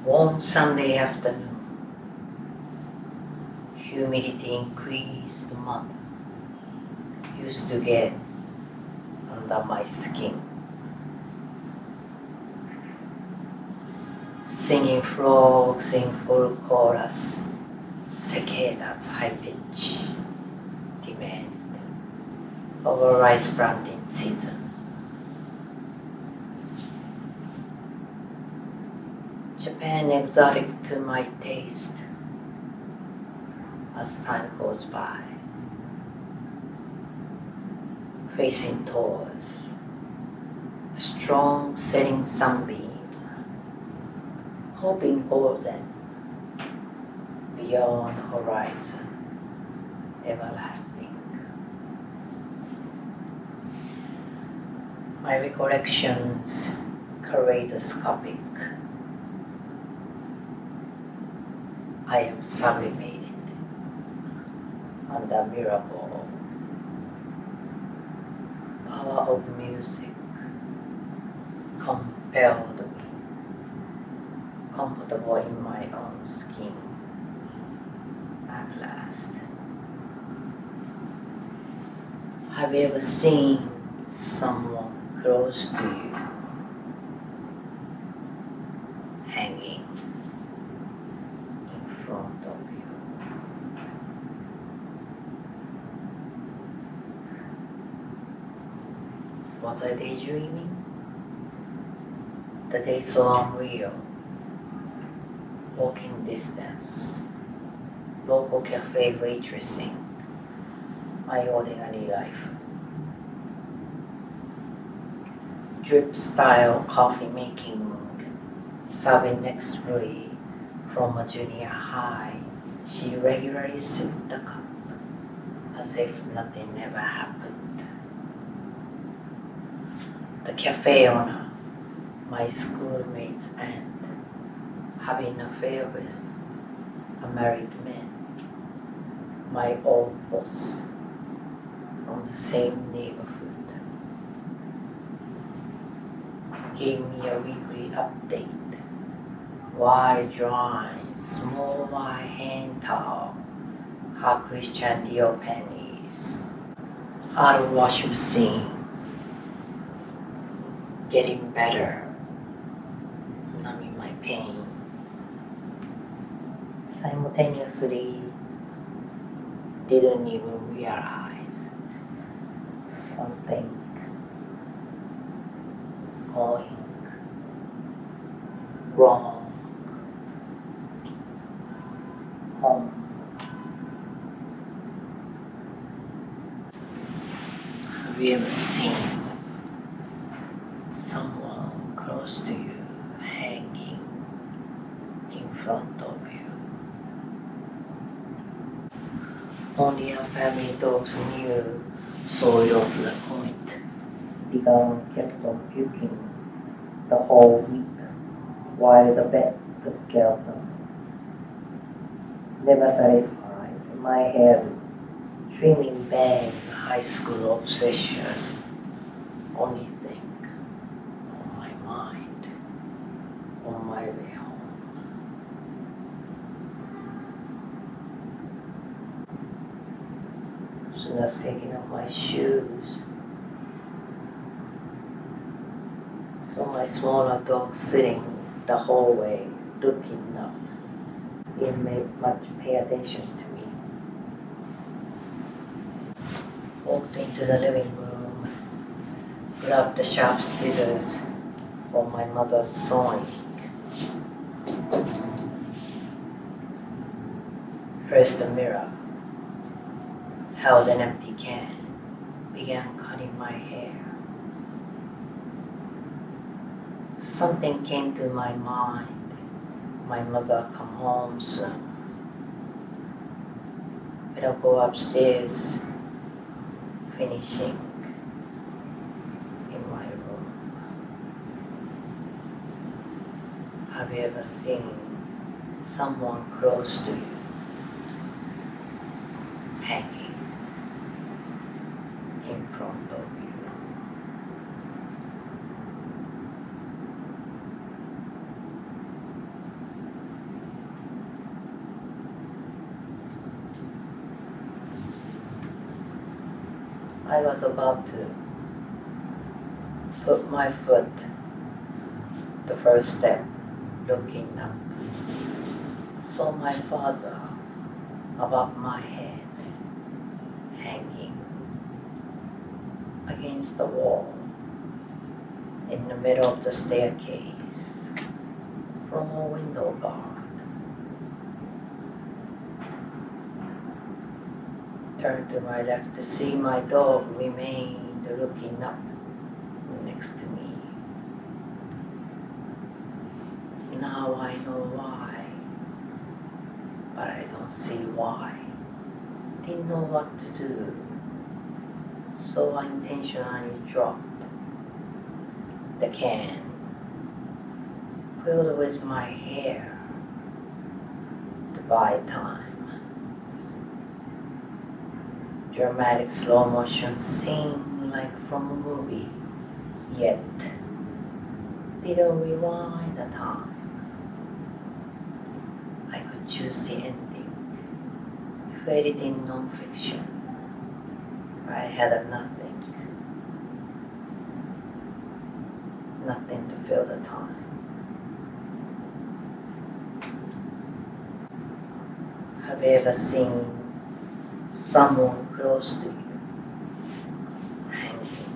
Warm Sunday afternoon. Humidity increased the month. Used to get under my skin. Singing frogs in full chorus, cicadas high pitch, demand over rice planting season. Japan exotic to my taste as time goes by. Facing towards strong setting sunbeam, hoping golden beyond horizon, everlasting. My recollections kaleidoscopic. I am sublimated under miracle power of music compelled me, comfortable in my own skin at last. Have you ever seen someone close to you hanging in front of you? Was I daydreaming? The day so unreal. Walking distance, local cafe waitressing, my ordinary life. Drip style coffee making, serving next free from a junior high. She regularly sipped the cup as if nothing ever happened. The cafe owner, my schoolmate's aunt, having an affair with a married man, my old boss from the same neighborhood, gave me a weekly update while drawing small white hand towel, her Christian Dior panties, our worship scene, getting better, numbing my pain. Simultaneously, didn't even realize something going wrong home. Have you ever seen someone close to you hanging in front of you? Only our family dogs knew, soiled to the point. Digan kept on puking the whole week while the vet took care of them. Never satisfied, my head dreaming bang high school obsession. Only thing on my mind on my way home. Soon as taking off my shoes, saw my smaller dog sitting the hallway looking up. He didn't make much pay attention to me. Walked into the living room, grabbed the sharp scissors for my mother's sewing. Pressed the mirror, held an empty can, began cutting my hair. Something came to my mind. My mother come home soon. Better go upstairs, finishing in my room. Have you ever seen someone close to you hanging in front of you? I was about to put my foot, the first step, looking up, saw my father above my head, hanging against the wall in the middle of the staircase from a window guard. Turned to my left to see my dog remained looking up next to me. Now I know why, but I don't see why. Didn't know what to do, so I intentionally dropped the can filled with my hair to buy time. Dramatic slow motion scene like from a movie, yet didn't rewind the time. I could choose the ending. If editing non-fiction, I had nothing to fill the time. Have you ever seen someone close to you hanging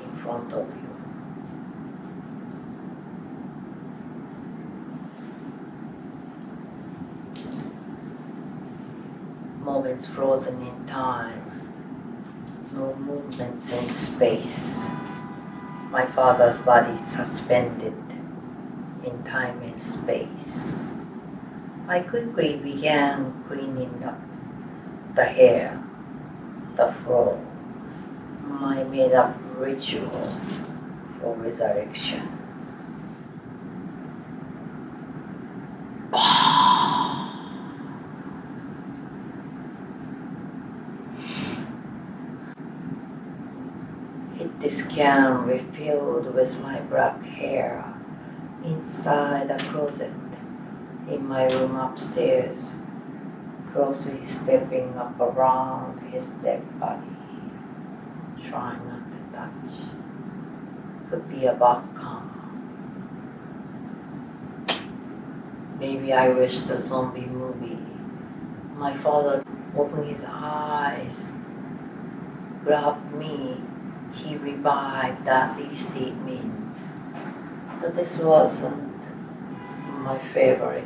in front of you? Moments frozen in time, no movements in space. My father's body suspended in time and space. I quickly began cleaning up the hair, the fro, my made-up ritual for resurrection. Hit this can refilled with my black hair inside a closet in my room upstairs, closely stepping up around his dead body, trying not to touch. Could be a vodka. Maybe I wish the zombie movie. My father opened his eyes, grabbed me, he revived, at least it means. But this wasn't my favorite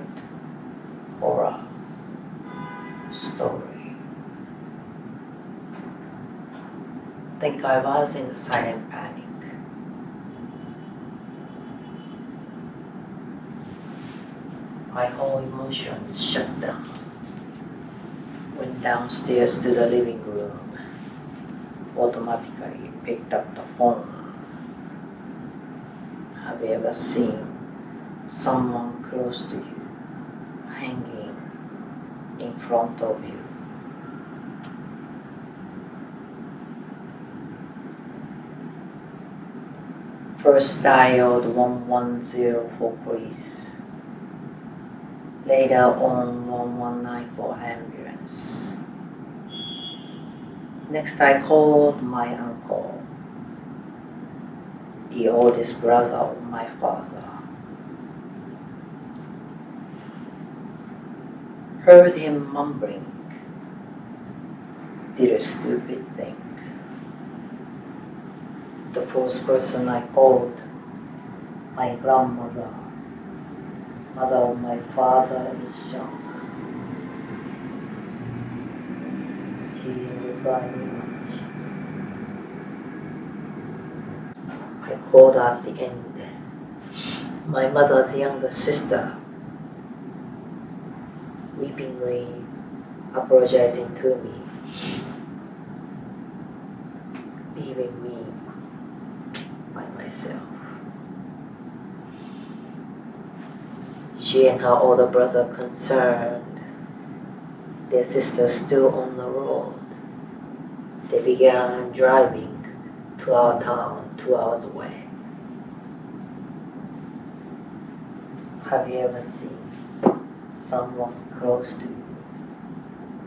horror story. I think I was in a silent panic. My whole emotion shut down. Went downstairs to the living room, automatically picked up the phone. Have you ever seen someone close to you hanging in front of you? First dialed 1104 for police, later on 1194 for ambulance. Next I called my uncle, the oldest brother of my father. Heard him mumbling, did a stupid thing. The first person I called, my grandmother, mother of my father, is young. She didn't reply much. I called at the end, my mother's younger sister, weepingly apologizing to me, leaving me by myself. She and her older brother concerned, their sister still on the road. They began driving to our town 2 hours away. Have you ever seen someone close to you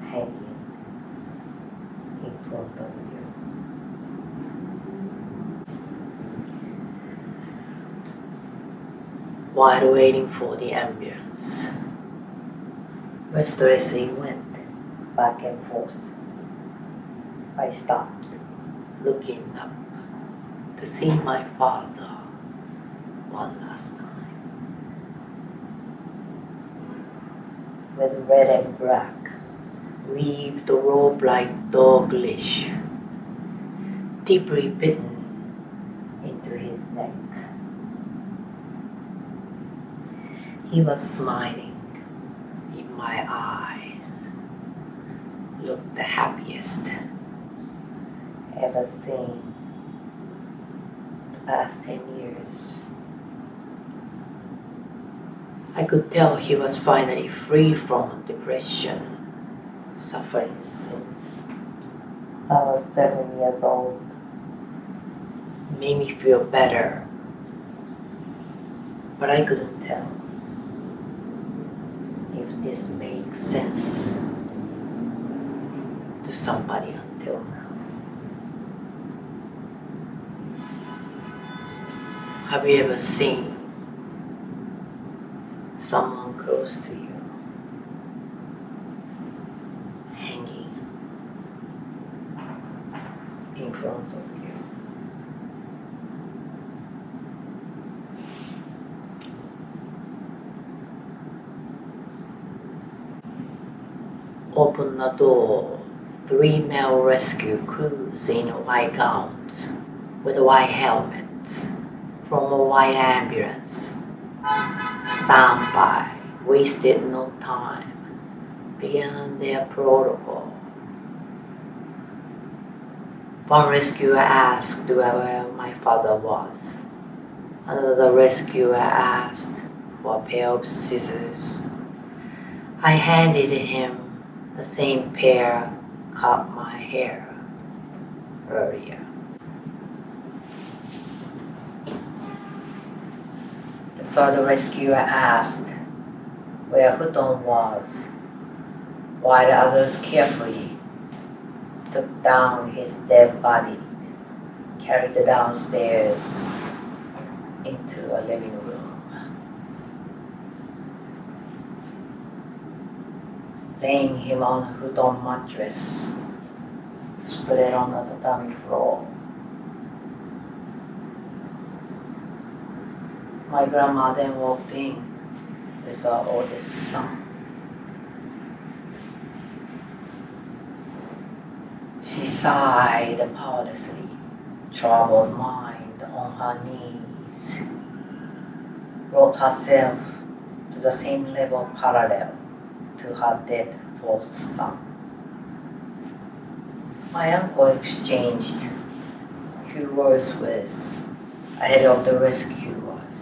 hanging in while waiting for the ambulance. Restlessly went back and forth. I stopped, looking up to see my father one last time. With red and black, weaved the robe like dog leash, deeply bitten into his neck. He was smiling in my eyes, looked the happiest ever seen the past 10 years. I could tell he was finally free from depression, suffering since I was 7 years old. It made me feel better, but I couldn't tell if this makes sense to somebody until now. Have you ever seen someone close to you hanging in front of you? Open the door. 3 male rescue crews in white gowns with white helmets from a white ambulance. Stand by, wasted no time, began their protocol. One rescuer asked where my father was. Another rescuer asked for a pair of scissors. I handed him the same pair cut my hair earlier. The third rescuer asked where Futon was, while the others carefully took down his dead body, carried it downstairs into a living room. Laying him on a futon mattress, spread on the tatami floor. My grandma then walked in with our oldest son. She sighed powerlessly, troubled mind on her knees, brought herself to the same level parallel to her dead fourth son. My uncle exchanged few words with a head of the rescuers,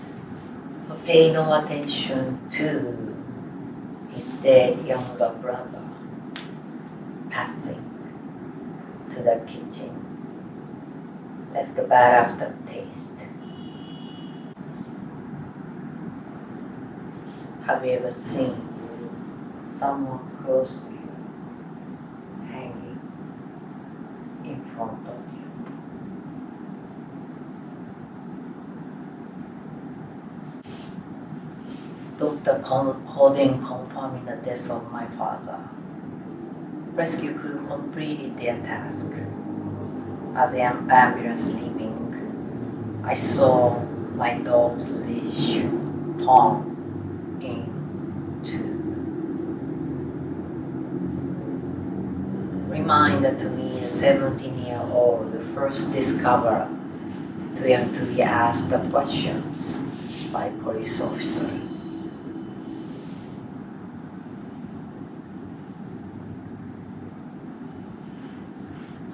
but paid no attention to his dead younger brother passing to the kitchen, left a bad aftertaste. Have you ever seen someone close to you hanging in front of you? Dr. Coding confirming the death of my father. Rescue crew completed their task. As the ambulance leaving, I saw my dog's leash torn in two. Reminded to me the 17-year-old first discovered to be asked the questions by police officers.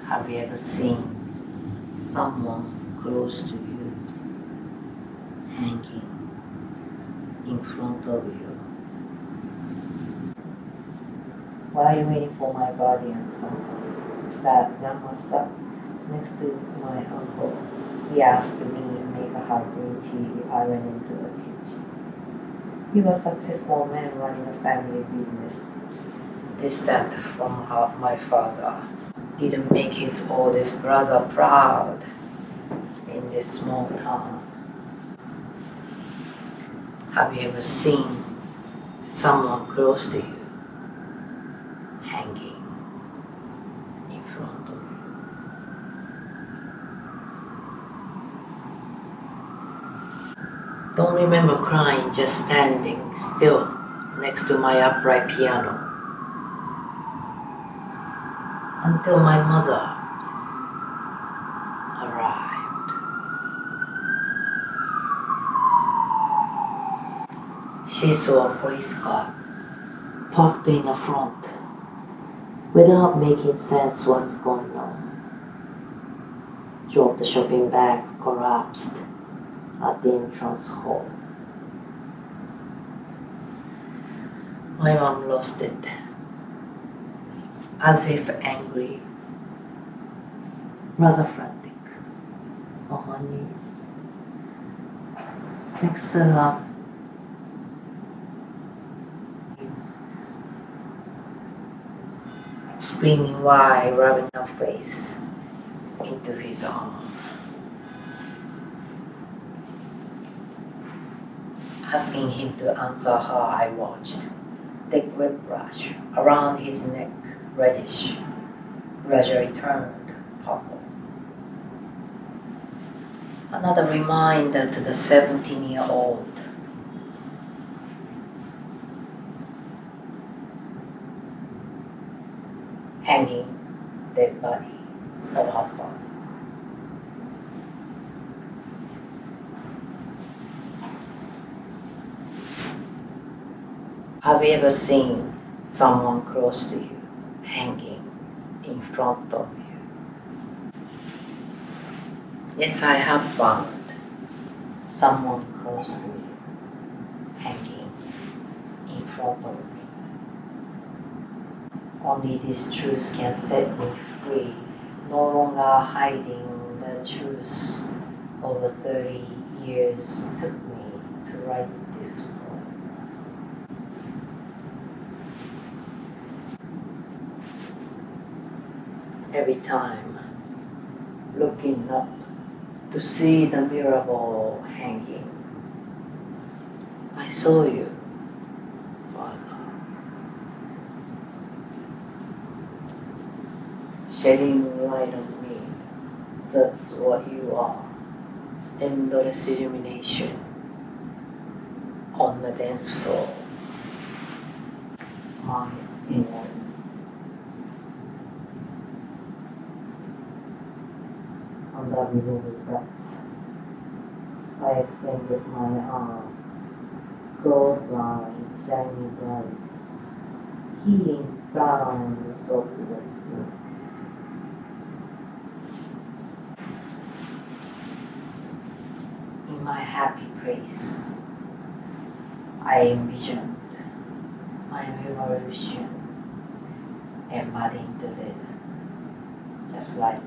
Have you ever seen someone close to you hanging in front of you? While waiting for my body and grandma sat next to my uncle. He asked me to make her green tea if I went into the kitchen. He was a successful man running a family business, distant from my father. Didn't make his oldest brother proud in this small town. Have you ever seen someone close to you hanging in front of you? Don't remember crying just standing still next to my upright piano until my mother arrived. She saw a police car parked in the front without making sense what's going on. Dropped the shopping bag, collapsed at the entrance hall. My mom lost it, as if angry, rather frantic, on her knees. Next to her, screaming while rubbing her face into his arm. Asking him to answer her, I watched. Thick whiplash around his neck, reddish, gradually turned purple. Another reminder to the 17-year-old. Hanging dead body of her father. Have you ever seen someone close to you hanging in front of you? Yes, I have found someone close to you hanging in front of me. Only this truth can set me free, no longer hiding the truth over 30 years took me to write this poem. Every time, looking up to see the mirror ball hanging, I saw you, Father, shedding light on me. That's what you are. Endless illumination on the dance floor. My inner. Unlovable breath. I extended my arms, clothesline shining bright, healing sounds of the sea. In my happy place, I envisioned my revolution, embodying to live, just like